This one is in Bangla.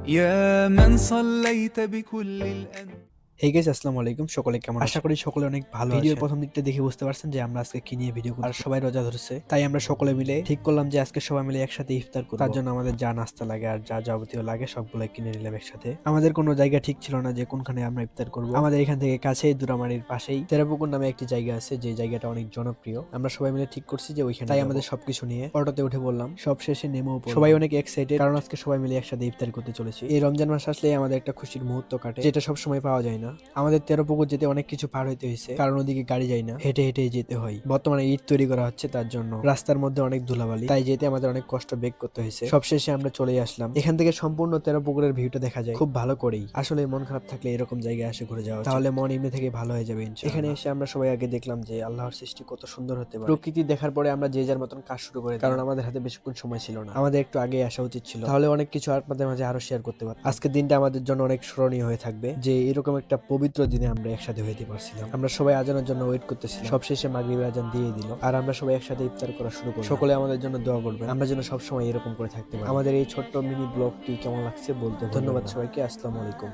يا من صليت بكل হে গাইস, আসসালামু আলাইকুম। সকলে কেমন আছেন? আশা করি সকলে অনেক ভালো আছেন। ভিডিওর প্রথম দিকটা দেখে বুঝতে পারছেন যে আমরা আজকে কি নিয়ে ভিডিও করব। আর সবাই রোজা ধরেছে, তাই আমরা সকলে মিলে ঠিক করলাম যে আজকে সবাই মিলে একসাথে ইফতার করব। তার জন্য আমাদের যা নাস্তা লাগে আর যা যাবতীয় লাগে সবগুলো কিনে নিলাম একসাথে। আমাদের কোনো জায়গা ঠিক ছিল না যে কোনখানে আমরা ইফতার করব। আমাদের এখান থেকে কাছেই দুরামারির পাশেই তেরাপুকুর নামে একটি জায়গা আছে, যে জায়গাটা অনেক জনপ্রিয়। আমরা সবাই মিলে ঠিক করছি যে ওইখানে তাই আমাদের সবকিছু নিয়ে অটোতে উঠে বললাম, সব শেষে নেমেও পড়লাম। সবাই অনেক এক্সাইটেড, কারণ আজকে সবাই মিলে একসাথে ইফতার করতে চলেছি। এই রমজান মাস আসলে আমাদের একটা খুশির মুহূর্ত কাটে, যেটা সব সময় পাওয়া যায় না। আমাদের তেরোপুকুর যেতে অনেক কিছু পার হইতে হয়েছে, কারণ ওদিকে গাড়ি যায় না, হেঁটে হেঁটেই যেতে হয়। বর্তমানে ইট তৈরি করা হচ্ছে, তার জন্য রাস্তার মধ্যে অনেক ধুলাবালি, তাই যেতে আমাদের অনেক কষ্ট বেগ করতে হয়েছে। সবশেষে আমরা চলে আসলাম। এখান থেকে সম্পূর্ণ তেরোপুকুরের ভিউটা দেখা যায় খুব ভালো করেই। আসলে মন খারাপ থাকলে এরকম জায়গায় এসে ঘুরে যাওয়া, তাহলে মন এমনি থেকে ভালো হয়ে যাবে ইনশাআল্লাহ। এখানে এসে আমরা সবাই আগে দেখলাম যে আল্লাহর সৃষ্টি কত সুন্দর হতে পারে। প্রকৃতি দেখার পরে আমরা যে যার মতন কাজ শুরু করে, কারণ আমাদের হাতে বেশিক্ষণ সময় ছিল না। আমাদের একটু আগে আসা উচিত ছিল, তাহলে অনেক কিছু আপনাদের মাঝে আরো শেয়ার করতে পারতাম। আজকের দিনটা আমাদের জন্য অনেক স্মরণীয় হয়ে থাকবে, যে এরকম একটা পবিত্র দিনে আমরা একসাথে হইতে পারছিলাম। আমরা সবাই আজানের জন্য ওয়েট করতেছিলাম, সবশেষে মাগরিবের আজান দিয়ে দিল, আর আমরা সবাই একসাথে ইফতার করা শুরু করলাম। সকলে আমাদের জন্য দোয়া করবেন, আমরা যেন সবসময় এরকম করে থাকতে পারি। আমাদের এই ছোট্ট মিনি ব্লগটি কেমন লাগছে বলতে ধন্যবাদ সবাইকে। আসসালামু আলাইকুম।